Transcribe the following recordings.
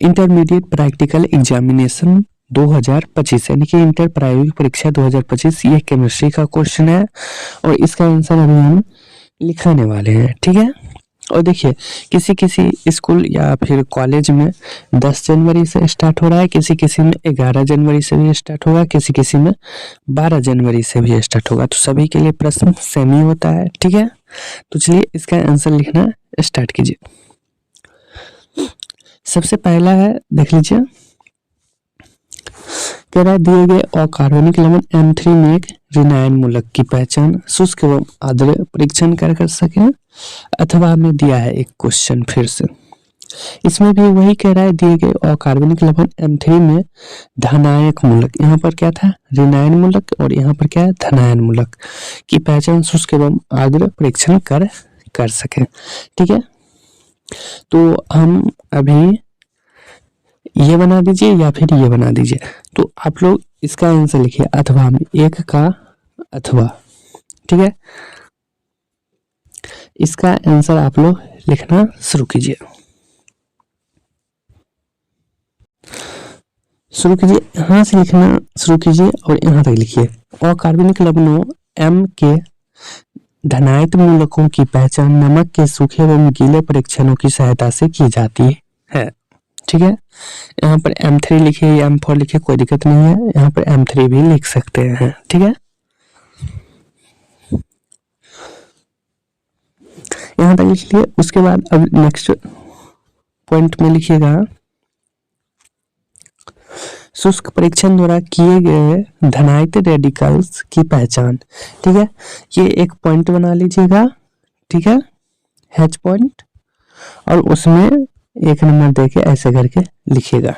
Intermediate practical examination 2025 यानी कि inter प्रायोगिक परीक्षा 2025, ये केमिस्ट्री का क्वेश्चन है और इसका आंसर अभी हम लिखाने वाले हैं। ठीक है, और देखिए किसी किसी स्कूल या फिर कॉलेज में 10 जनवरी से स्टार्ट हो रहा है, किसी किसी में 11 जनवरी से भी स्टार्ट होगा, किसी किसी में 12 जनवरी से भी स्टार्ट होगा। तो सभी के लिए प्रश्न सेम ही होता है। ठीक है, तो चलिए इसका आंसर लिखना स्टार्ट कीजिए। सबसे पहला है, देख लीजिए, कह रहा है दिए गए अकार्बनिक लवण M3 में एक ऋणायन मूलक की पहचान शुष्क एवं आर्द्र परीक्षण कर सके, अथवा हमें दिया है एक क्वेश्चन फिर से, इसमें भी वही कह रहा है दिए गए अकार्बनिक लवण M3 में धनायक मूलक, यहाँ पर क्या था ऋणायन मूलक और यहाँ पर क्या है धनायन मूलक की पहचान शुष्क एवं आर्द्र परीक्षण कर सके। ठीक है, तो हम अभी ये बना दीजिए या फिर ये बना दीजिए, तो आप लोग इसका आंसर लिखिए अथवा में एक का अथवा। ठीक है, इसका आंसर आप लोग लिखना शुरू कीजिए। यहाँ से लिखना शुरू कीजिए और यहाँ तक लिखिए। अकार्बनिक लवणों M के धनायक मूलकों की पहचान नमक के सूखे एवं गीले परीक्षणों की सहायता से की जाती है। ठीक है, यहाँ पर M3 लिखिए या M4 लिखिए, कोई दिक्कत नहीं है, यहाँ पर M3 भी लिख सकते हैं। ठीक है, यहाँ तक लिख लिए। उसके बाद अब नेक्स्ट पॉइंट में लिखिएगा शुष्क परीक्षण द्वारा किए गए धनायक रेडिकल्स की पहचान। ठीक है, ये एक पॉइंट बना लीजिएगा। ठीक है, H पॉइंट, और उसमें एक नंबर देके ऐसे करके लिखिएगा।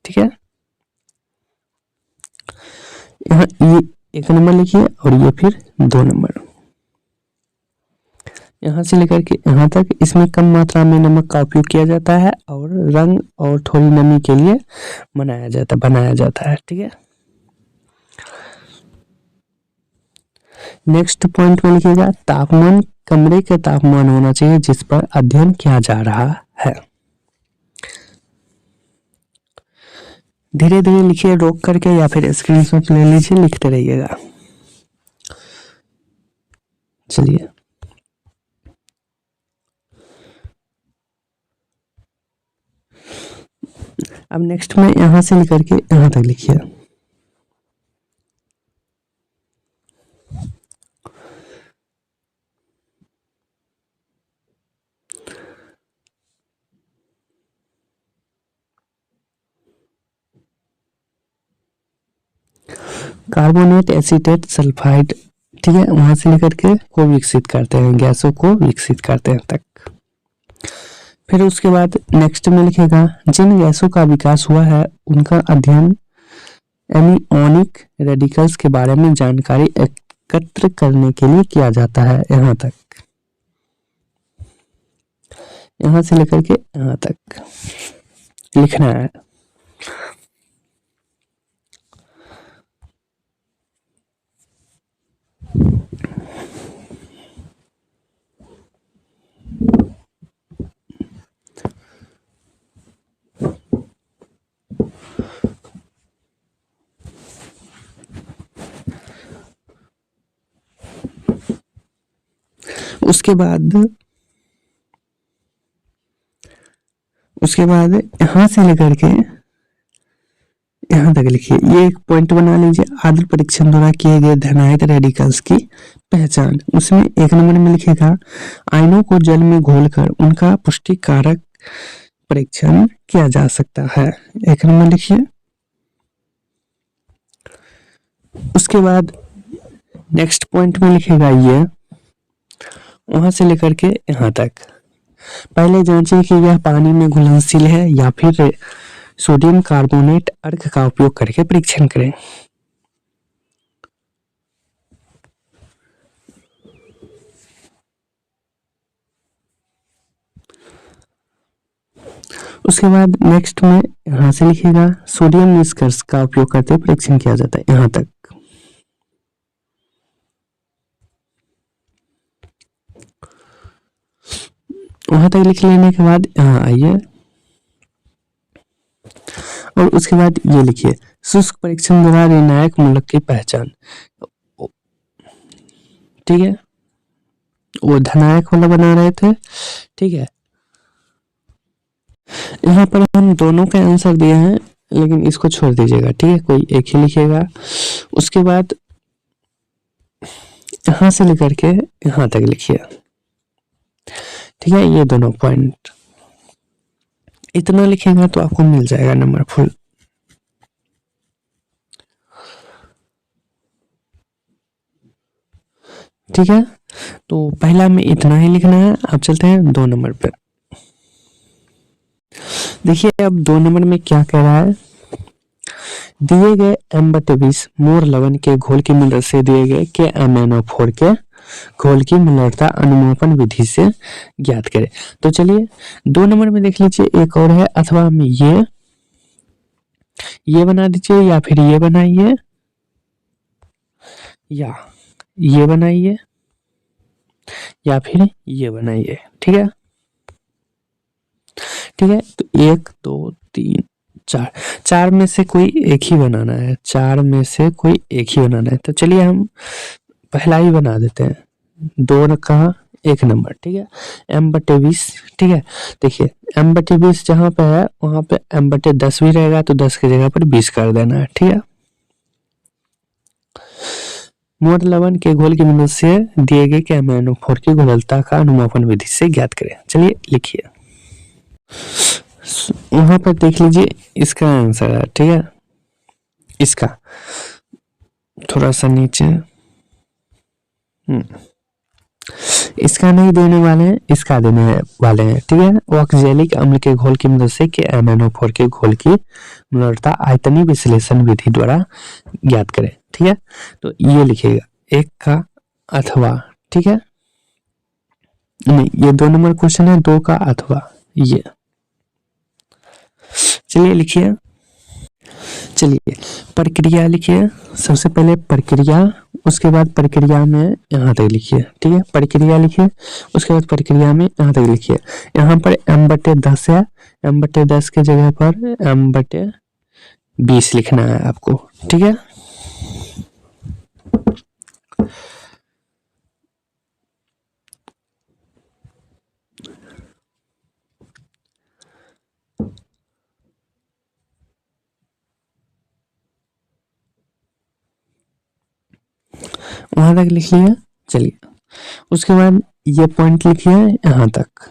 ठीक है, यहाँ ये एक नंबर लिखिए और ये फिर 2 नंबर, यहाँ से लेकर के यहाँ तक। इसमें कम मात्रा में नमक का उपयोग किया जाता है और रंग और थोड़ी नमी के लिए बनाया जाता है। ठीक है, नेक्स्ट पॉइंट में लिखिएगा तापमान कमरे के तापमान होना चाहिए जिस पर अध्ययन किया जा रहा है। धीरे धीरे लिखिए रोक करके या फिर स्क्रीनशॉट ले लीजिए, लिखते रहिएगा। चलिए, अब नेक्स्ट में यहां से लेकर के यहां तक लिखिए। कार्बोनेट एसीटेट सल्फाइड, ठीक है, वहां से लेकर के को विकसित करते हैं, गैसों को विकसित करते हैं तक। फिर उसके बाद नेक्स्ट में लिखेगा जिन गैसों का विकास हुआ है उनका अध्ययन एनियोनिक रेडिकल्स के बारे में जानकारी एकत्र करने के लिए किया जाता है। यहाँ तक, यहाँ से लेकर के यहाँ तक लिखना है। उसके बाद यहां से लेकर के यहां तक लिखिए। ये एक पॉइंट बना लीजिए, आर्द्र परीक्षण द्वारा किए गए धनायक रेडिकल्स की पहचान। उसमें एक नंबर में लिखेगा आयनों को जल में घोलकर उनका पुष्टि कारक परीक्षण किया जा सकता है। एक नंबर लिखिए। उसके बाद नेक्स्ट पॉइंट में लिखेगा ये, वहां से लेकर के यहां तक पहले जांचें कि यह पानी में घुलनशील है या फिर सोडियम कार्बोनेट अर्क का उपयोग करके परीक्षण करें। उसके बाद नेक्स्ट में यहां से लिखेगा सोडियम निष्कर्ष का उपयोग करते परीक्षण किया जाता है। यहां तक वहां तक लिख लेने के बाद यहाँ आइए, और उसके बाद ये लिखिए शुष्क परीक्षण द्वारा निर्णायक मूलक की पहचान। ठीक है, वो धनायक वाला बना रहे थे। ठीक है, यहाँ पर हम दोनों का आंसर दिए हैं, लेकिन इसको छोड़ दीजिएगा। ठीक है, कोई एक ही लिखिएगा। उसके बाद यहाँ से लेकर के यहाँ तक लिखिए। ठीक है, ये दोनों पॉइंट इतना लिखेंगे तो आपको मिल जाएगा नंबर फुल। ठीक है, तो पहला में इतना ही लिखना है। अब चलते हैं 2 नंबर पे। देखिए अब 2 नंबर में क्या कह रहा है, दिए गए M/20 मोर लवण के घोल की मदद से दिए गए KMnO4 के घोल की मलरता अनुमापन विधि से ज्ञात करें। तो चलिए 2 नंबर में देख लीजिए, एक और है, अथवा हम ये बना दीजिए या फिर ये बनाइए या ये बनाइए या फिर ये बनाइए। ठीक है, ठीक है, तो 1 2 3 4 4 में से कोई एक ही बनाना है। 4 में से कोई एक ही बनाना है। तो चलिए हम पहला ही बना देते हैं, 2 का 1 नंबर। ठीक है, M/20। ठीक है, देखिए M/20 जहाँ पे है वहां पे M/10 भी रहेगा, तो 10 की जगह पर 20 कर देना है। ठीक है, मोर लवण के घोल की मदद से दिए गए KMnO4 की घुलनता का अनुमापन विधि से ज्ञात करें। चलिए लिखिए, वहां पर देख लीजिए इसका आंसर है। ठीक है, इसका थोड़ा सा नीचे, इसका नहीं देने वाले हैं, इसका देने वाले हैं। ठीक है, ऑक्जेलिक अम्ल के घोल की मदद से KMnO4 के घोल की मलरता आयतनीय विश्लेषण विधि द्वारा ज्ञात करें। ठीक है, तो ये लिखिएगा 1 का अथवा। ठीक है, नहीं ये 2 नंबर क्वेश्चन है, 2 का अथवा ये। चलिए लिखिए, चलिए प्रक्रिया लिखिए। सबसे पहले प्रक्रिया, उसके बाद प्रक्रिया में यहाँ तक लिखिए। ठीक है, प्रक्रिया लिखिए, उसके बाद प्रक्रिया में यहाँ तक लिखिए। यहाँ पर M/10 है, M/10 के जगह पर M/20 लिखना है आपको। ठीक है, वहां तक लिख लिया। चलिए उसके बाद ये पॉइंट लिखिए यहाँ तक।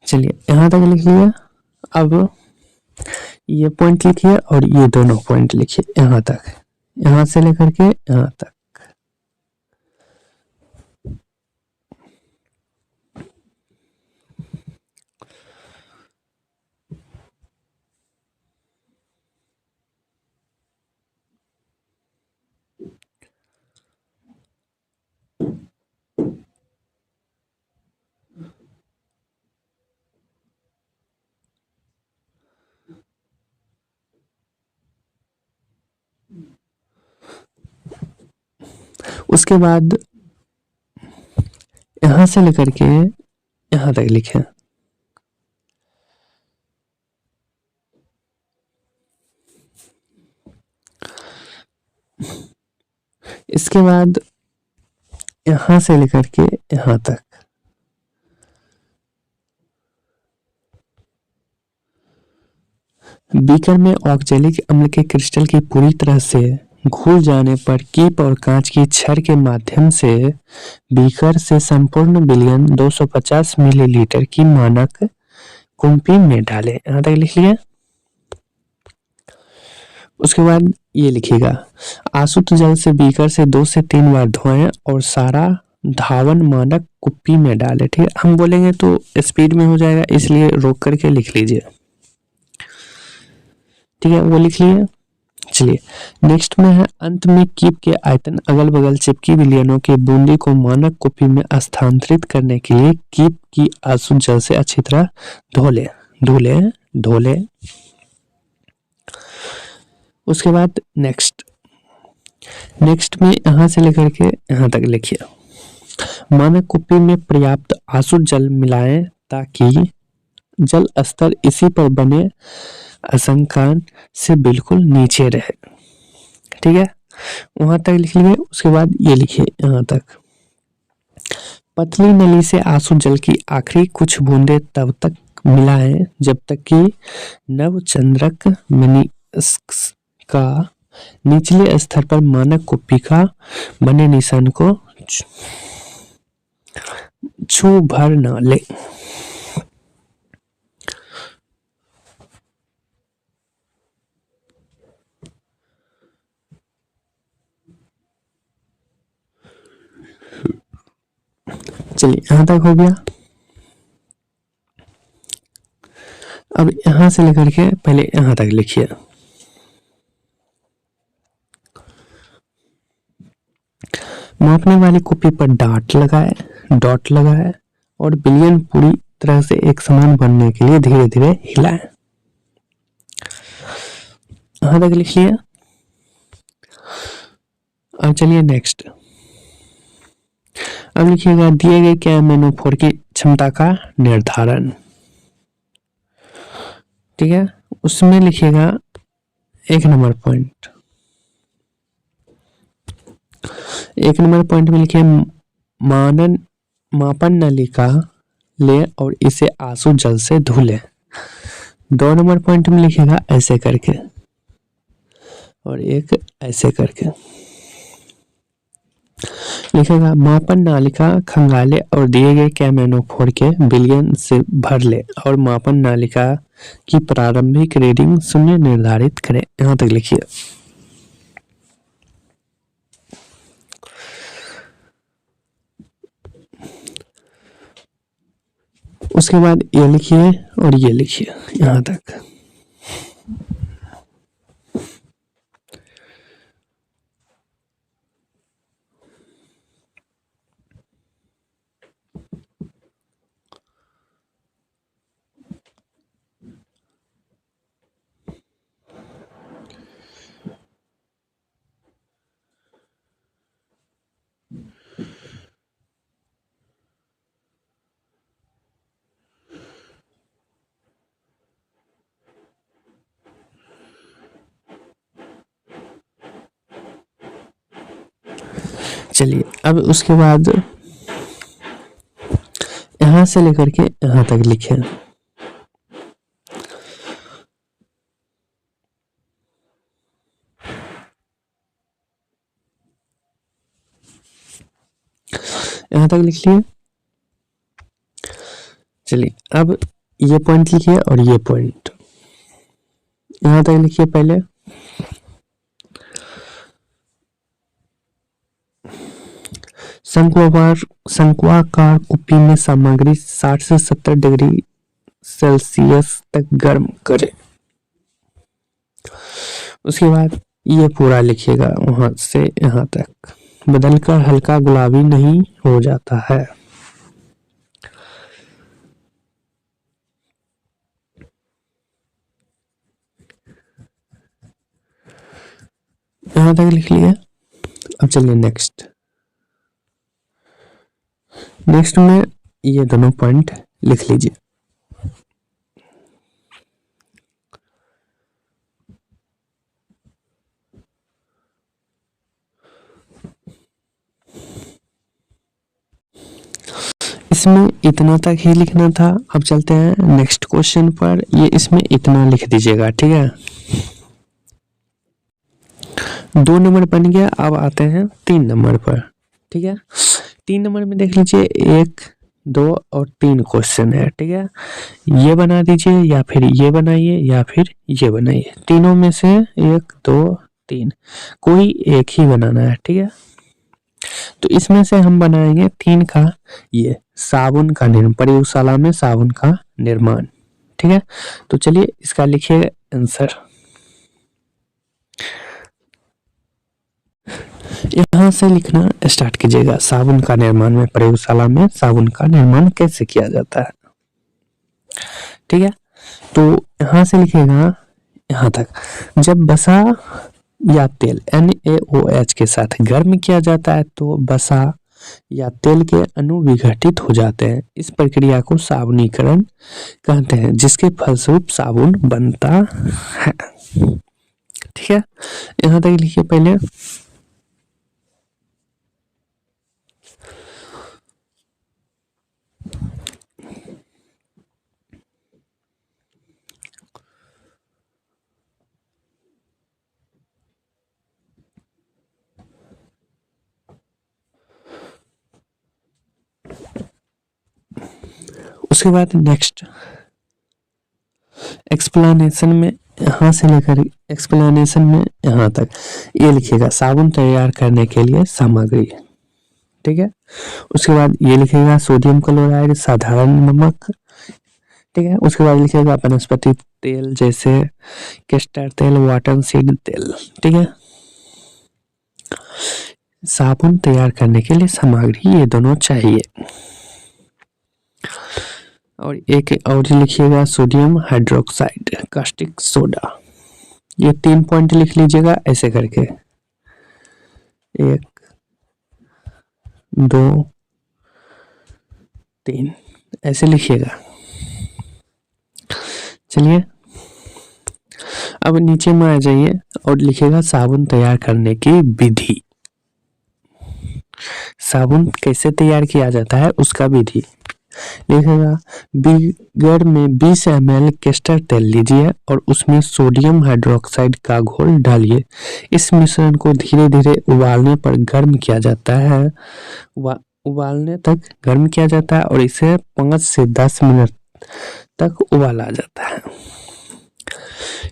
चलिए यहाँ तक लिख लिया। अब ये पॉइंट लिखिए और ये दोनों पॉइंट लिखिए यहाँ तक, यहाँ से लेकर के यहाँ तक। उसके बाद यहां से लेकर के यहां तक लिखें। इसके बाद यहां से लेकर के यहां तक। बीकर में ऑक्जेलिक अम्ल के क्रिस्टल की पूरी तरह से घुल जाने पर कीप और कांच की छड़ के माध्यम से बीकर से संपूर्ण विलयन 250 मिलीलीटर की मानक कुंपी में डालें। यहाँ तक लिख लिया। उसके बाद ये लिखिएगा, आसुत जल से बीकर से 2 से 3 बार धोएं और सारा धावन मानक कुप्पी में डालें। ठीक है, हम बोलेंगे तो स्पीड में हो जाएगा, इसलिए रोक करके लिख लीजिए। ठीक है, वो लिख लिए। चलिए नेक्स्ट में है, अंत में कीप के आयतन अगल बगल चिपकी विलयनों के बूंदी को मानक कुप्पी में स्थानांतरित करने के लिए कीप की आसुत जल से अच्छी तरह धो ले। उसके बाद नेक्स्ट में यहाँ से लेकर के यहाँ तक लिखिए, मानक कुप्पी में पर्याप्त आसुत जल मिलाएं ताकि जल स्तर इसी पर बने अंशांकन से बिल्कुल नीचे रहे। ठीक है, वहां तक लिख लीजिए। उसके बाद ये लिखिए यहाँ तक, पतली नली से आसुत जल की आखिरी कुछ बूंदें तब तक मिलाएं जब तक कि नवचंद्रक मेनिस्कस का निचले स्तर पर मानक कुप्पी का बने निशान को छू भर न ले। चलिए यहां तक हो गया। अब यहां से लेकर के पहले यहां तक लिखिए, मापने वाली कुप्पी पर डॉट लगाए और विलयन पूरी तरह से एक समान बनने के लिए धीरे धीरे हिलाएं। यहां तक लिख लिया। अब चलिए नेक्स्ट, अब लिखिएगा दिए गए KMnO4 की क्षमता का निर्धारण। ठीक है, उसमें लिखिएगा 1 नंबर पॉइंट, 1 नंबर पॉइंट में लिखिए मापन नलिका ले और इसे आंसू जल से धुले। 2 नंबर पॉइंट में लिखिएगा ऐसे करके और एक ऐसे करके लिखेगा, मापन नालिका खंगाले और दिए गए KMnO4 के विलयन से भर ले और मापन नालिका की प्रारंभिक रीडिंग 0 निर्धारित करें। यहां तक लिखिए। उसके बाद ये लिखिए और ये लिखिए यहां तक। चलिए अब उसके बाद यहां से लेकर के यहां तक लिखे। यहां तक लिख लिए। चलिए अब ये पॉइंट लिखिए और ये पॉइंट यहां तक लिखिए। पहले शंक्वाकार कुप्पी में सामग्री 60 से 70 डिग्री सेल्सियस तक गर्म करें। उसके बाद ये पूरा लिखिएगा वहां से यहां तक, बदलकर हल्का गुलाबी नहीं हो जाता है। यहां तक लिख लिया। अब चलिए नेक्स्ट में ये दोनों पॉइंट लिख लीजिए। इसमें इतना तक ही लिखना था। अब चलते हैं नेक्स्ट क्वेश्चन पर। ये इसमें इतना लिख दीजिएगा। ठीक है, 2 नंबर बन गया। अब आते हैं 3 नंबर पर। ठीक है, 3 नंबर में देख लीजिए 1, 2 और 3 क्वेश्चन है। ठीक है, ये बना दीजिए या फिर ये बनाइए या फिर ये बनाइए। तीनों में से 1, 2, 3 कोई एक ही बनाना है। ठीक है, तो इसमें से हम बनाएंगे 3 का ये साबुन का निर्माण, प्रयोगशाला में साबुन का निर्माण। ठीक है, तो चलिए इसका लिखिए आंसर। यहां से लिखना स्टार्ट कीजिएगा, साबुन का निर्माण में, प्रयोगशाला में साबुन का निर्माण कैसे किया जाता है। ठीक है, तो यहां से लिखिएगा यहाँ तक। जब वसा या तेल NaOH के साथ गर्म किया जाता है तो वसा या तेल के अणु विघटित हो जाते हैं। इस प्रक्रिया को साबुनीकरण कहते हैं, जिसके फलस्वरूप साबुन बनता है। ठीक है, यहाँ तक लिखिए पहले। उसके बाद नेक्स्ट एक्सप्लेनेशन में, यहाँ से लेकर एक्सप्लेनेशन में यहाँ तक ये लिखिएगा साबुन तैयार करने के लिए सामग्री। ठीक है, उसके बाद ये लिखिएगा सोडियम क्लोराइड साधारण नमक। ठीक है, उसके बाद लिखिएगा वनस्पति तेल जैसे कैस्टर तेल, वाटन सीड तेल। ठीक है, साबुन तैयार करने के लिए सामग्री ये दोनों चाहिए। और एक और लिखिएगा सोडियम हाइड्रोक्साइड कास्टिक सोडा। ये 3 पॉइंट लिख लीजिएगा ऐसे करके, 1 2 3 ऐसे लिखिएगा। चलिए अब नीचे में आ जाइए और लिखिएगा साबुन तैयार करने की विधि। साबुन कैसे तैयार किया जाता है उसका विधि लिखेगा। बीगर में 20 ml कैस्टर तेल लीजिए और उसमें सोडियम हाइड्रोक्साइड का घोल डालिए। इस मिश्रण को धीरे धीरे उबालने पर गर्म किया जाता है, उबालने तक गर्म किया जाता है और इसे 5 से 10 मिनट तक उबाला जाता है।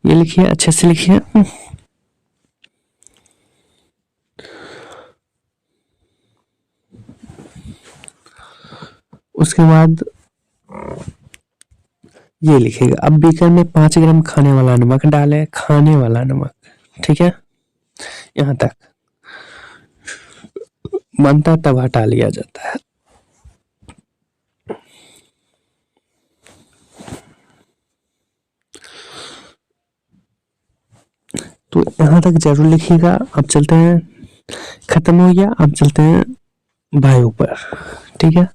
ये लिखिए, अच्छे से लिखिए। उसके बाद ये लिखेगा अब बीकर में 5 ग्राम खाने वाला नमक डालें, खाने वाला नमक। ठीक है, यहाँ तक बनता तब हटा लिया जाता है। तो यहाँ तक जरूर लिखिएगा। अब चलते हैं, खत्म हो गया, अब चलते हैं बायो पर। ठीक है,